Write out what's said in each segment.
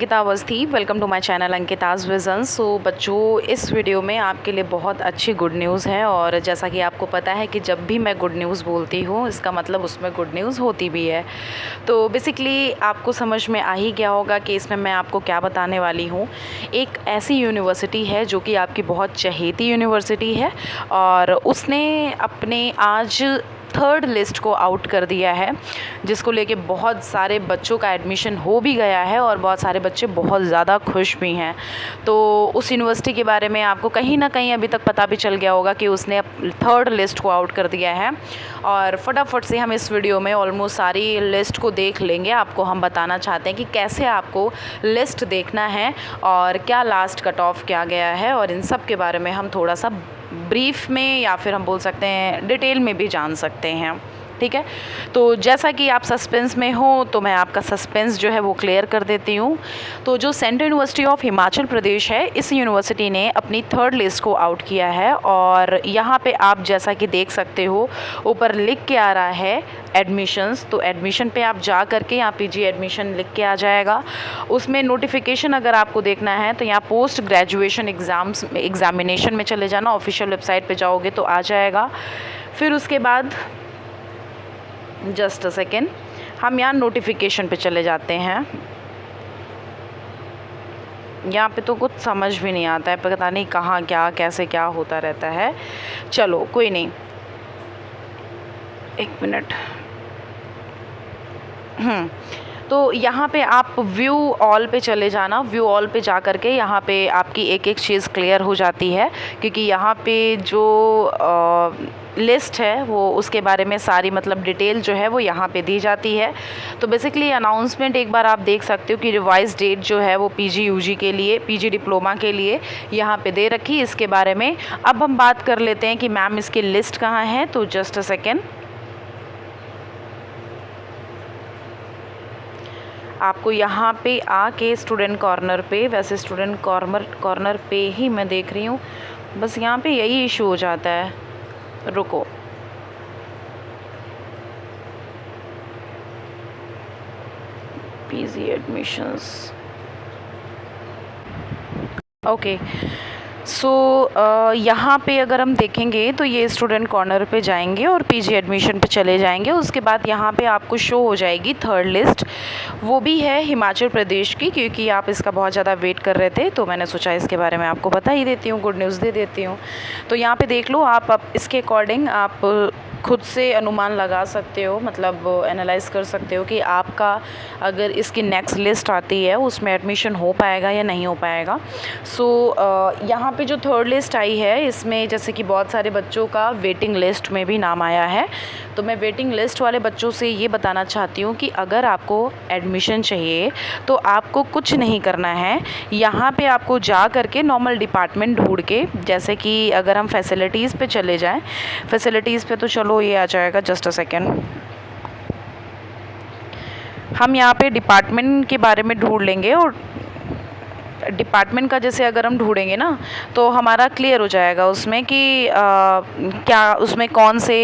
Ankita Awasthi, welcome to my channel Ankita's vision. So बच्चों, इस video में आपके लिए बहुत अच्छी गुड न्यूज़ है। और जैसा कि आपको पता है कि जब भी मैं गुड न्यूज़ बोलती हूँ इसका मतलब उसमें गुड न्यूज़ होती भी है। तो बेसिकली आपको समझ में आ ही गया होगा कि इसमें मैं आपको क्या बताने वाली हूँ। एक ऐसी यूनिवर्सिटी है जो कि आपकी बहुत चहेती यूनिवर्सिटी है और उसने अपने आज थर्ड लिस्ट को आउट कर दिया है, जिसको लेके बहुत सारे बच्चों का एडमिशन हो भी गया है और बहुत सारे बच्चे बहुत ज़्यादा खुश भी हैं। तो उस यूनिवर्सिटी के बारे में आपको कहीं ना कहीं अभी तक पता भी चल गया होगा कि उसने थर्ड लिस्ट को आउट कर दिया है। और फटाफट से हम इस वीडियो में ऑलमोस्ट सारी लिस्ट को देख लेंगे। आपको हम बताना चाहते हैं कि कैसे आपको लिस्ट देखना है और क्या लास्ट कट ऑफ किया गया है, और इन सब के बारे में हम थोड़ा सा ब्रीफ में या फिर हम बोल सकते हैं डिटेल में भी जान सकते हैं। ठीक है, तो जैसा कि आप सस्पेंस में हो तो मैं आपका सस्पेंस जो है वो क्लियर कर देती हूँ। तो जो central university of Himachal Pradesh है, इस यूनिवर्सिटी ने अपनी थर्ड लिस्ट को आउट किया है। और यहाँ पे आप जैसा कि देख सकते हो ऊपर लिख के आ रहा है एडमिशन्स। तो एडमिशन पे आप जा करके यहाँ पीजी एडमिशन लिख के आ जाएगा। उसमें नोटिफिकेशन अगर आपको देखना है तो यहाँ पोस्ट ग्रेजुएशन एग्जामिनेशन में चले जाना, ऑफिशियल वेबसाइट पे जाओगे तो आ जाएगा। फिर उसके बाद जस्ट अ सेकेंड, हम यहाँ नोटिफिकेशन पे चले जाते हैं। यहाँ पे तो कुछ समझ भी नहीं आता है, पता नहीं कहाँ क्या कैसे क्या होता रहता है। चलो कोई नहीं, एक मिनट। तो यहाँ पे आप व्यू ऑल पे चले जाना। व्यू ऑल पे जा कर के यहाँ पे आपकी एक एक चीज़ क्लियर हो जाती है, क्योंकि यहाँ पे जो लिस्ट है वो उसके बारे में सारी मतलब डिटेल जो है वो यहाँ पे दी जाती है। तो बेसिकली अनाउंसमेंट एक बार आप देख सकते हो कि रिवाइज डेट जो है वो पीजी यूजी के लिए, पीजी डिप्लोमा के लिए यहाँ पे दे रखी। इसके बारे में अब हम बात कर लेते हैं कि मैम इसकी लिस्ट कहाँ है। तो जस्ट अ सेकेंड, आपको यहाँ पे आके स्टूडेंट कॉर्नर पे, वैसे स्टूडेंट कॉर्नर पे ही मैं देख रही हूँ, बस यहाँ पे यही इशू हो जाता है। रुको, पीजी एडमिशंस, ओके। सो यहाँ पे अगर हम देखेंगे तो ये स्टूडेंट कॉर्नर पे जाएंगे और पीजी एडमिशन पे चले जाएंगे। उसके बाद यहाँ पे आपको शो हो जाएगी थर्ड लिस्ट, वो भी है हिमाचल प्रदेश की। क्योंकि आप इसका बहुत ज़्यादा वेट कर रहे थे तो मैंने सोचा इसके बारे में आपको बता ही देती हूँ, गुड न्यूज़ दे देती हूँ। तो यहाँ पे देख लो आप, अब इसके अकॉर्डिंग आप खुद से अनुमान लगा सकते हो, मतलब एनालाइज कर सकते हो कि आपका अगर इसकी नेक्स्ट लिस्ट आती है उसमें एडमिशन हो पाएगा या नहीं हो पाएगा। सो यहाँ पे जो थर्ड लिस्ट आई है इसमें जैसे कि बहुत सारे बच्चों का वेटिंग लिस्ट में भी नाम आया है। तो मैं वेटिंग लिस्ट वाले बच्चों से ये बताना चाहती हूँ कि अगर आपको एडमिशन चाहिए तो आपको कुछ नहीं करना है। यहाँ पे आपको जा करके नॉर्मल डिपार्टमेंट ढूंढ के, जैसे कि अगर हम फैसिलिटीज़ पे चले जाएं, फैसिलिटीज़ पे तो चलो ये आ जाएगा, जस्ट अ सेकेंड। हम यहाँ पे डिपार्टमेंट के बारे में ढूंढ लेंगे और डिपार्टमेंट का जैसे अगर हम ढूंढेंगे ना तो हमारा क्लियर हो जाएगा उसमें कि क्या उसमें कौन से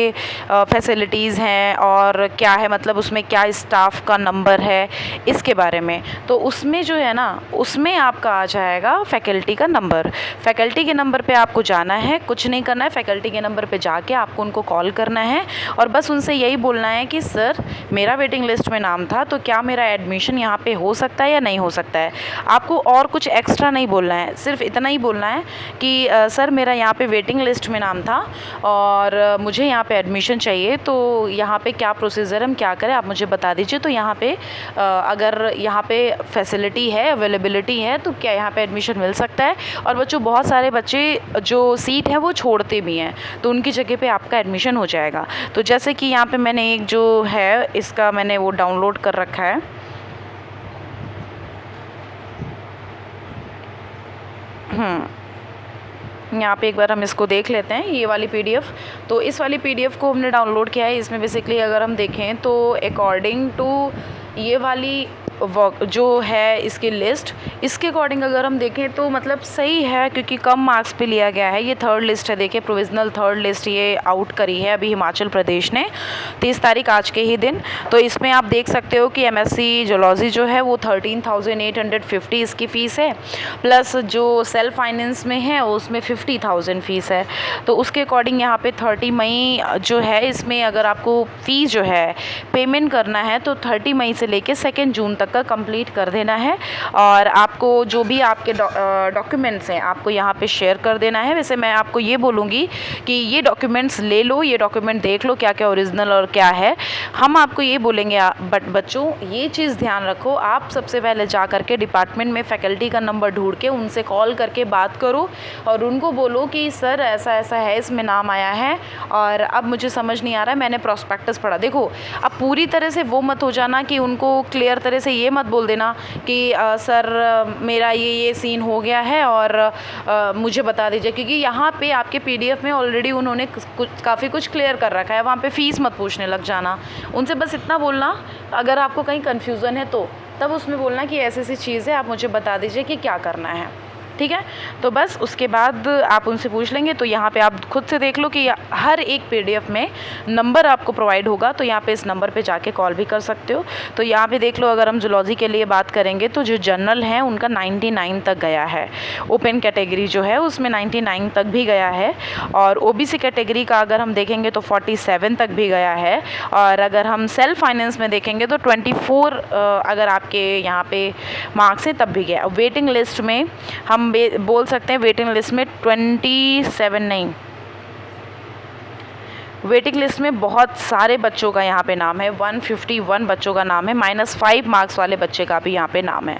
फैसिलिटीज़ हैं और क्या है, मतलब उसमें क्या स्टाफ का नंबर है इसके बारे में। तो उसमें जो है ना उसमें आपका आ जाएगा फैकल्टी का नंबर। फैकल्टी के नंबर पे आपको जाना है, कुछ नहीं करना है। फैकल्टी के नंबर पे जाके आपको उनको कॉल करना है और बस उनसे यही बोलना है कि सर मेरा वेटिंग लिस्ट में नाम था, तो क्या मेरा एडमिशन यहाँ पे हो सकता है या नहीं हो सकता है। आपको और कुछ एक्स्ट्रा नहीं बोलना है, सिर्फ इतना ही बोलना है कि सर मेरा यहाँ पे वेटिंग लिस्ट में नाम था और मुझे यहाँ पे एडमिशन चाहिए, तो यहाँ पे क्या प्रोसीजर हम क्या करें आप मुझे बता दीजिए। तो यहाँ पे अगर यहाँ पे फैसिलिटी है, अवेलेबिलिटी है, तो क्या यहाँ पे एडमिशन मिल सकता है। और बच्चों बहुत सारे बच्चे जो सीट है वो छोड़ते भी हैं, तो उनकी जगह पे आपका एडमिशन हो जाएगा। तो जैसे कि यहाँ पे मैंने एक जो है इसका मैंने वो डाउनलोड कर रखा है। यहाँ पे एक बार हम इसको देख लेते हैं, ये वाली पीडीएफ। तो इस वाली पीडीएफ को हमने डाउनलोड किया है। इसमें बेसिकली अगर हम देखें तो अकॉर्डिंग टू ये वाली जो है इसकी लिस्ट, इसके अकॉर्डिंग अगर हम देखें तो मतलब सही है, क्योंकि कम मार्क्स पे लिया गया है। ये थर्ड लिस्ट है, देखिए प्रोविज़नल थर्ड लिस्ट ये आउट करी है अभी हिमाचल प्रदेश ने 30 तारीख आज के ही दिन। तो इसमें आप देख सकते हो कि एमएससी जूलॉजी जो है वो 13,850 इसकी फ़ीस है, प्लस जो सेल्फ फाइनेंस में है उसमें 50,000 फ़ीस है। तो उसके अकॉर्डिंग यहाँ पे 30 मई जो है इसमें अगर आपको फ़ीस जो है पेमेंट करना है तो 30 मई से लेके 2 जून तक का कंप्लीट कर देना है। और आपको जो भी आपके डॉक्यूमेंट्स हैं आपको यहाँ पे शेयर कर देना है। वैसे मैं आपको ये बोलूँगी कि ये डॉक्यूमेंट्स ले लो, ये डॉक्यूमेंट देख लो क्या क्या ओरिजिनल और क्या है। हम आपको ये बोलेंगे बट बच्चों ये चीज़ ध्यान रखो, आप सबसे पहले जा करके डिपार्टमेंट में फैकल्टी का नंबर ढूंढ के उनसे कॉल करके बात करो और उनको बोलो कि सर ऐसा ऐसा है, इसमें नाम आया है और अब मुझे समझ नहीं आ रहा है, मैंने प्रॉस्पेक्टस पढ़ा। देखो अब पूरी तरह से वो मत हो जाना कि उनको क्लियर तरह से ये मत बोल देना कि सर मेरा ये सीन हो गया है और मुझे बता दीजिए, क्योंकि यहाँ पे आपके पीडीएफ में ऑलरेडी उन्होंने काफ़ी कुछ क्लियर कर रखा है। वहाँ पे फ़ीस मत पूछने लग जाना, उनसे बस इतना बोलना अगर आपको कहीं कन्फ्यूज़न है तो तब उसमें बोलना कि ऐसी ऐसी चीज़ है, आप मुझे बता दीजिए कि क्या करना है, ठीक है। तो बस उसके बाद आप उनसे पूछ लेंगे। तो यहाँ पे आप खुद से देख लो कि हर एक पीडीएफ में नंबर आपको प्रोवाइड होगा, तो यहाँ पे इस नंबर पे जाके कॉल भी कर सकते हो। तो यहाँ पे देख लो अगर हम जूलॉजी के लिए बात करेंगे तो जो जनरल है उनका 99 तक गया है, ओपन कैटेगरी जो है उसमें 99 तक भी गया है, और ओबीसी कैटेगरी का अगर हम देखेंगे तो 47 तक भी गया है, और अगर हम सेल्फ फाइनेंस में देखेंगे तो 24 अगर आपके यहाँ पे मार्क्स हैं तब भी गया। वेटिंग लिस्ट में हम बोल सकते हैं वेटिंग लिस्ट में 27 नहीं, वेटिंग लिस्ट में बहुत सारे बच्चों का यहाँ पे नाम है, 151 बच्चों का नाम है, -5 मार्क्स वाले बच्चे का भी यहाँ पे नाम है।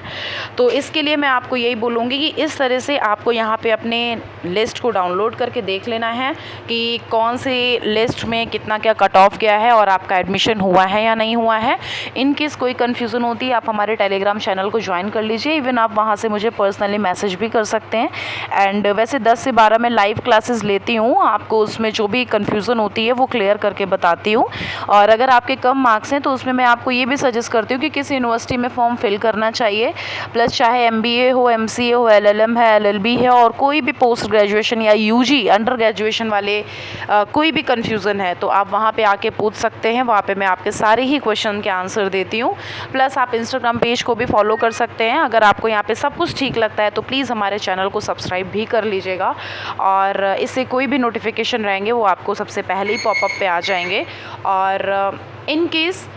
तो इसके लिए मैं आपको यही बोलूँगी कि इस तरह से आपको यहाँ पे अपने लिस्ट को डाउनलोड करके देख लेना है कि कौन सी लिस्ट में कितना क्या कट ऑफ गया है और आपका एडमिशन हुआ है या नहीं हुआ है। इन केस कोई कन्फ्यूज़न होती है आप हमारे टेलीग्राम चैनल को ज्वाइन कर लीजिए, इवन आप वहाँ से मुझे पर्सनली मैसेज भी कर सकते हैं। एंड वैसे 10 से 12 मैं लाइव क्लासेस लेती हूँ, आपको उसमें जो भी कन्फ्यूज़न होती है वो क्लियर करके बताती हूँ। और अगर आपके कम मार्क्स हैं तो उसमें मैं आपको ये भी सजेस्ट करती हूँ कि किस यूनिवर्सिटी में फॉर्म फिल करना चाहिए, प्लस चाहे MBA हो, MCA हो, LLM है, LLB है, और कोई भी पोस्ट ग्रेजुएशन या UG अंडर ग्रेजुएशन वाले कोई भी कन्फ्यूज़न है तो आप वहाँ पे आके पूछ सकते हैं। वहाँ पे मैं आपके सारे ही क्वेश्चन के आंसर देती हूँ। प्लस आप इंस्टाग्राम पेज को भी फॉलो कर सकते हैं। अगर आपको यहाँ पे सब कुछ ठीक लगता है तो प्लीज़ हमारे चैनल को सब्सक्राइब भी कर लीजिएगा, और इससे कोई भी नोटिफिकेशन रहेंगे वो आपको सबसे पहले ही पॉपअप पे आ जाएंगे। और इन केस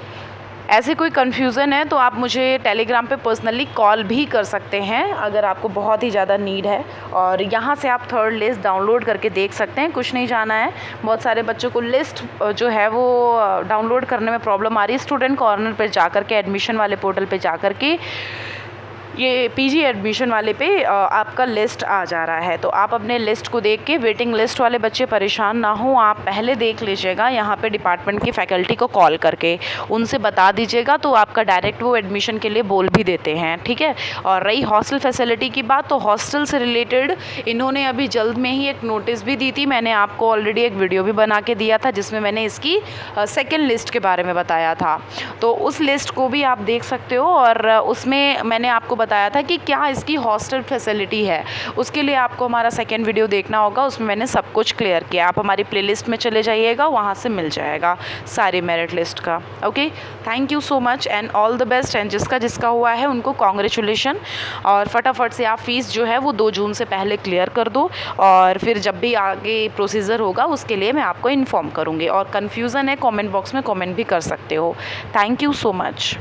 ऐसे कोई कन्फ्यूज़न है तो आप मुझे टेलीग्राम पे पर्सनली कॉल भी कर सकते हैं अगर आपको बहुत ही ज़्यादा नीड है। और यहाँ से आप थर्ड लिस्ट डाउनलोड करके देख सकते हैं, कुछ नहीं जाना है। बहुत सारे बच्चों को लिस्ट जो है वो डाउनलोड करने में प्रॉब्लम आ रही है। स्टूडेंट कॉर्नर पर जा कर के, एडमिशन वाले पोर्टल पर जा कर के ये PG एडमिशन वाले पे आपका लिस्ट आ जा रहा है। तो आप अपने लिस्ट को देख के, वेटिंग लिस्ट वाले बच्चे परेशान ना हो, आप पहले देख लीजिएगा यहाँ पे डिपार्टमेंट की फैकल्टी को कॉल करके उनसे बता दीजिएगा, तो आपका डायरेक्ट वो एडमिशन के लिए बोल भी देते हैं, ठीक है। और रही हॉस्टल फैसिलिटी की बात, तो हॉस्टल से रिलेटेड इन्होंने अभी जल्द में ही एक नोटिस भी दी थी। मैंने आपको ऑलरेडी एक वीडियो भी बना के दिया था जिसमें मैंने इसकी सेकेंड लिस्ट के बारे में बताया था, तो उस लिस्ट को भी आप देख सकते हो। और उसमें मैंने आपको बताया था कि क्या इसकी हॉस्टल फैसिलिटी है, उसके लिए आपको हमारा सेकेंड वीडियो देखना होगा, उसमें मैंने सब कुछ क्लियर किया। आप हमारी प्लेलिस्ट में चले जाइएगा, वहाँ से मिल जाएगा सारी मेरिट लिस्ट का। Okay, thank you so much and all the best. And जिसका जिसका हुआ है उनको कॉन्ग्रेचुलेशन, और फटाफट से आप फ़ीस जो है वो 2 जून से पहले क्लियर कर दो, और फिर जब भी आगे प्रोसीजर होगा उसके लिए मैं आपको इन्फॉर्म करूँगी। और कन्फ्यूज़न है कॉमेंट बॉक्स में कॉमेंट भी कर सकते हो। Thank you so much.